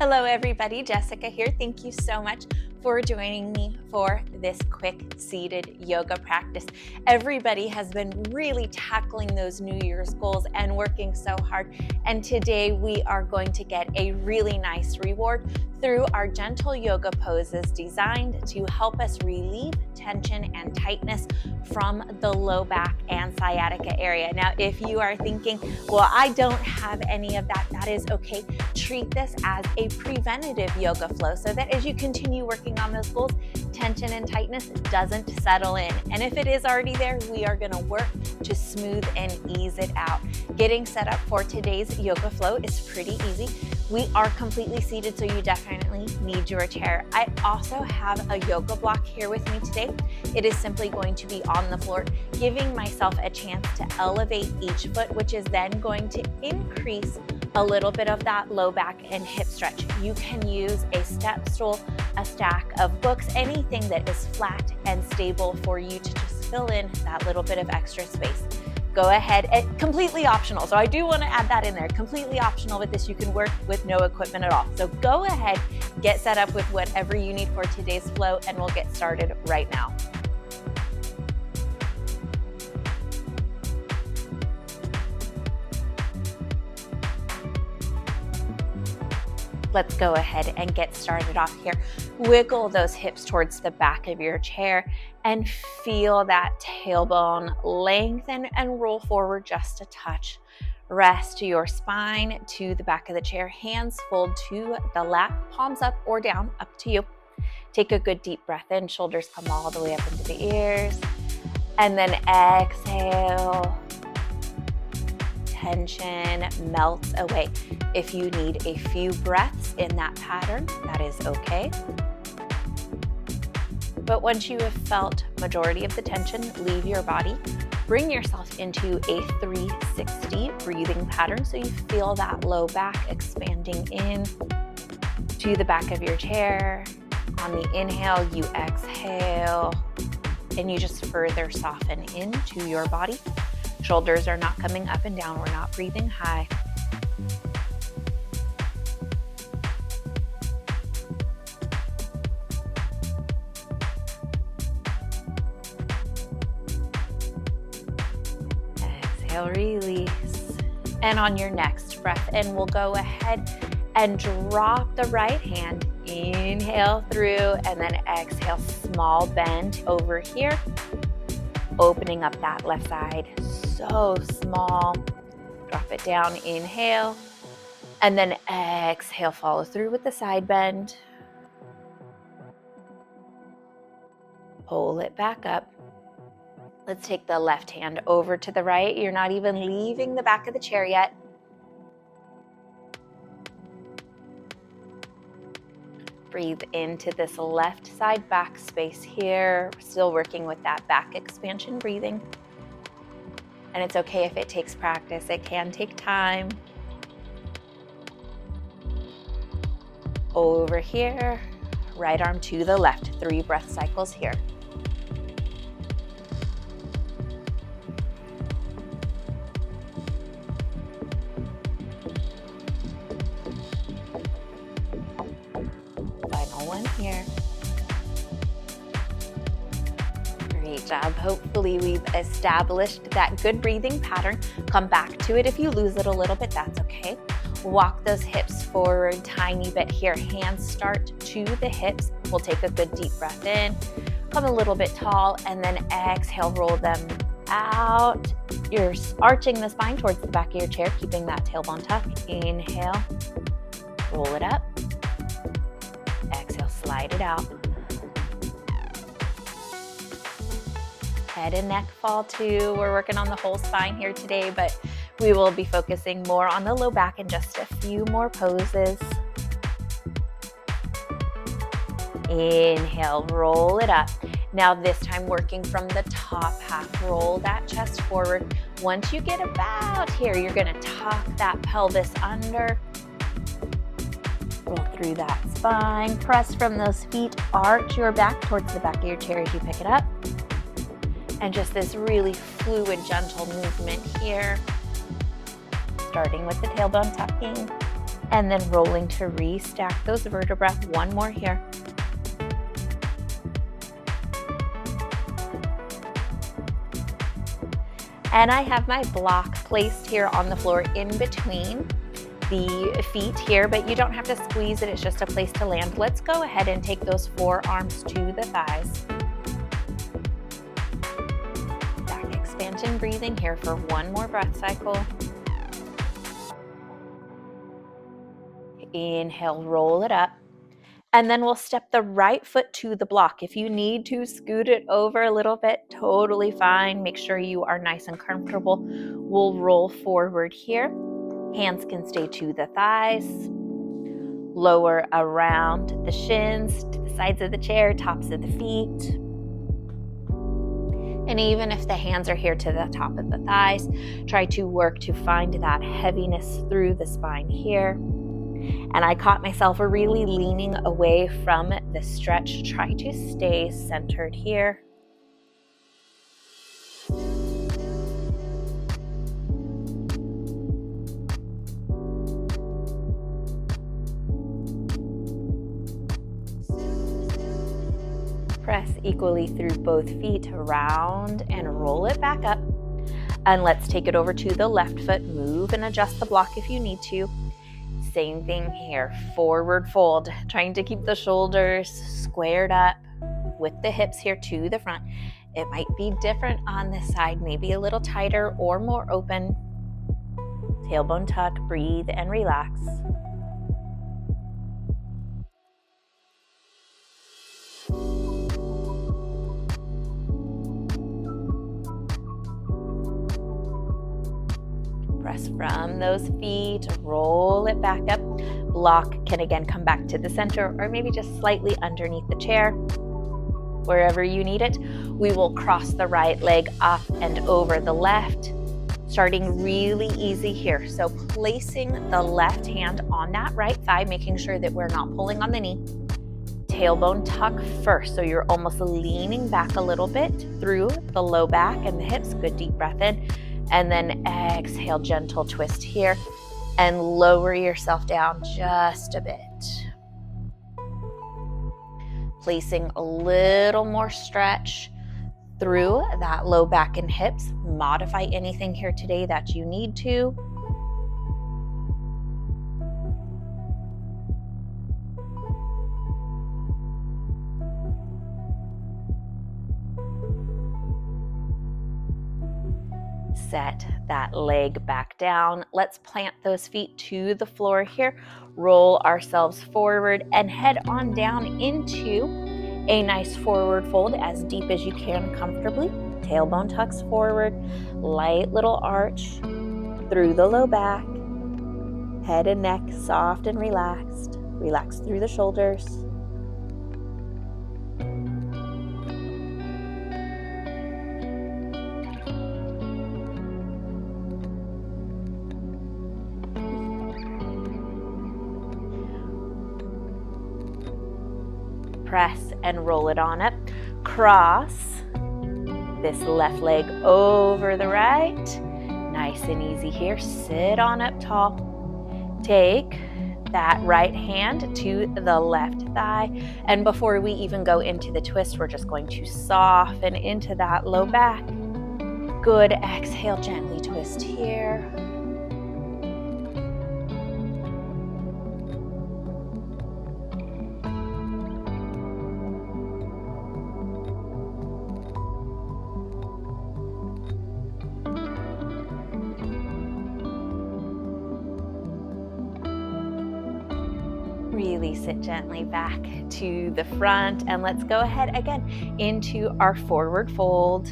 Hello everybody, Jessica here. Thank you so much for joining me for this quick seated yoga practice. Everybody has been really tackling those New Year's goals and working so hard. And today we are going to get a really nice reward through our gentle yoga poses designed to help us relieve tension and tightness from the low back and sciatica area. Now, if you are thinking, well, I don't have any of that, that is okay. Treat this as a preventative yoga flow so that as you continue working on those goals, tension and tightness doesn't settle in. And if it is already there, we are going to work to smooth and ease it out. Getting set up for today's yoga flow is pretty easy. We are completely seated, so you definitely need your chair. I also have a yoga block here with me today. It is simply going to be on the floor, giving myself a chance to elevate each foot, which is then going to increase a little bit of that low back and hip stretch. You can use a step stool, a stack of books, anything that is flat and stable for you to just fill in that little bit of extra space. Go ahead, and completely optional. So I do want to add that in there. Completely optional with this. You can work with no equipment at all. So go ahead, get set up with whatever you need for today's flow, and we'll get started right now. Let's go ahead and get started off here. Wiggle those hips towards the back of your chair and feel that tailbone lengthen and roll forward just a touch. Rest your spine to the back of the chair. Hands fold to the lap, palms up or down, up to you. Take a good deep breath in. Shoulders come all the way up into the ears. And then exhale. Tension melts away. If you need a few breaths in that pattern, that is okay. But once you have felt majority of the tension leave your body, bring yourself into a 360 breathing pattern so you feel that low back expanding in to the back of your chair. On the inhale, you exhale, and you just further soften into your body. Shoulders are not coming up and down. We're not breathing high. Exhale, release. And on your next breath in, we'll go ahead and drop the right hand. Inhale through and then exhale, small bend over here. Opening up that left side, so small. Drop it down, inhale, and then exhale, follow through with the side bend. Pull it back up. Let's take the left hand over to the right. You're not even leaving the back of the chair yet. Breathe into this left side back space here. We're still working with that back expansion breathing. And it's okay if it takes practice. It can take time. Over here, right arm to the left. 3 breath cycles here. One here. Great job. Hopefully we've established that good breathing pattern. Come back to it. If you lose it a little bit, that's okay. Walk those hips forward tiny bit here. Hands start to the hips. We'll take a good deep breath in. Come a little bit tall and then exhale, roll them out. You're arching the spine towards the back of your chair, keeping that tailbone tuck. Inhale, roll it up. Exhale, slide it out. Head and neck fall too. We're working on the whole spine here today, but we will be focusing more on the low back in just a few more poses. Inhale, roll it up. Now this time working from the top half, roll that chest forward. Once you get about here, you're gonna tuck that pelvis under. Roll through that spine, press from those feet, arch your back towards the back of your chair as you pick it up. And just this really fluid, gentle movement here. Starting with the tailbone tucking. And then rolling to restack those vertebrae. One more here. And I have my block placed here on the floor in between the feet here, but you don't have to squeeze it. It's just a place to land. Let's go ahead and take those forearms to the thighs. Back expansion breathing here for one more breath cycle. Inhale, roll it up. And then we'll step the right foot to the block. If you need to scoot it over a little bit, totally fine. Make sure you are nice and comfortable. We'll roll forward here. Hands can stay to the thighs. Lower around the shins, to the sides of the chair, tops of the feet. And even if the hands are here to the top of the thighs, try to work to find that heaviness through the spine here. And I caught myself really leaning away from the stretch. Try to stay centered here. Press equally through both feet, round and roll it back up. And let's take it over to the left foot. Move and adjust the block if you need to. Same thing here, forward fold, trying to keep the shoulders squared up with the hips here to the front. It might be different on this side, maybe a little tighter or more open. Tailbone tuck, breathe and relax. Press from those feet, roll it back up. Block can again come back to the center or maybe just slightly underneath the chair. Wherever you need it, we will cross the right leg up and over the left, starting really easy here. So placing the left hand on that right thigh, making sure that we're not pulling on the knee. Tailbone tuck first, so you're almost leaning back a little bit through the low back and the hips. Good deep breath in. And then exhale, gentle twist here and lower yourself down just a bit. Placing a little more stretch through that low back and hips. Modify anything here today that you need to. Set that leg back down. Let's plant those feet to the floor here. Roll ourselves forward and head on down into a nice forward fold as deep as you can comfortably. Tailbone tucks forward, light little arch through the low back. Head and neck soft and relaxed. Relax through the shoulders. Press and roll it on up. Cross this left leg over the right. Nice and easy here. Sit on up tall. Take that right hand to the left thigh. And before we even go into the twist, we're just going to soften into that low back. Good. Exhale, gently twist here. Release it gently back to the front, and let's go ahead again into our forward fold.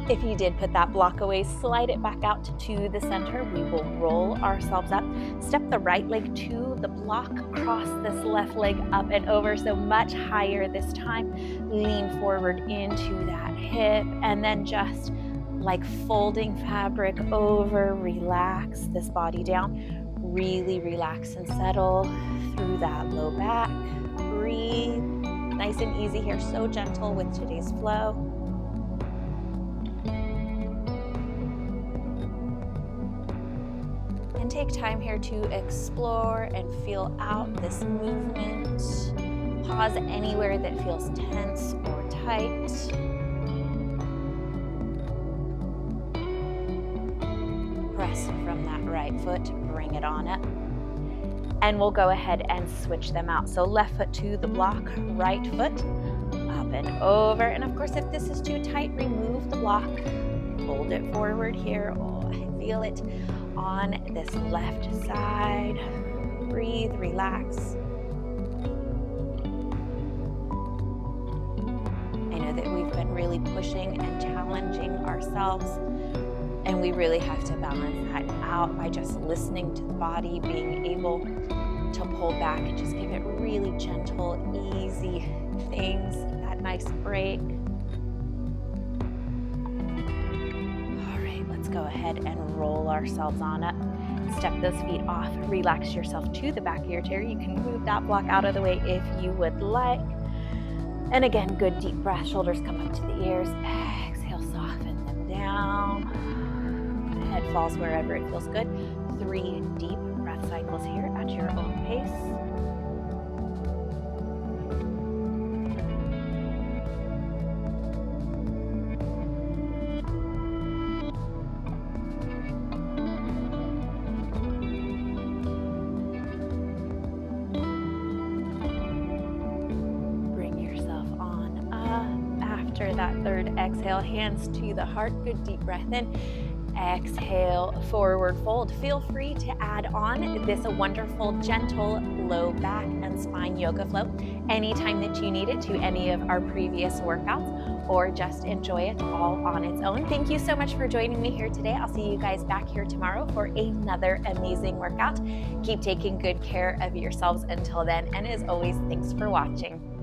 If you did put that block away, slide it back out to the center. We will roll ourselves up. Step the right leg to the block, cross this left leg up and over, so much higher this time. Lean forward into that hip, and then just like folding fabric over, relax this body down. Really relax and settle through that low back. Breathe. Nice and easy here, so gentle with today's flow. And And take time here to explore and feel out this movement. Pause anywhere that feels tense or tight. Press from that right foot, bring it on up. And we'll go ahead and switch them out. So left foot to the block, right foot, up and over. And of course, if this is too tight, remove the block. Fold it forward here. Oh, I feel it on this left side. Breathe, relax. I know that we've been really pushing and challenging ourselves, and we really have to balance that out by just listening to the body, being able to pull back and just give it really gentle, easy things, that nice break. All right, let's go ahead and roll ourselves on up. Step those feet off, relax yourself to the back of your chair. You can move that block out of the way if you would like. And again, good deep breath, shoulders come up to the ears. Exhale, soften them down. Head falls wherever it feels good. 3 deep breath cycles here at your own pace. Bring yourself on up. After that third exhale, hands to the heart. Good deep breath in. Exhale, forward fold. Feel free to add on this wonderful, gentle, low back and spine yoga flow anytime that you need it to any of our previous workouts, or just enjoy it all on its own. Thank you so much for joining me here today. I'll see you guys back here tomorrow for another amazing workout. Keep taking good care of yourselves until then, and as always, thanks for watching.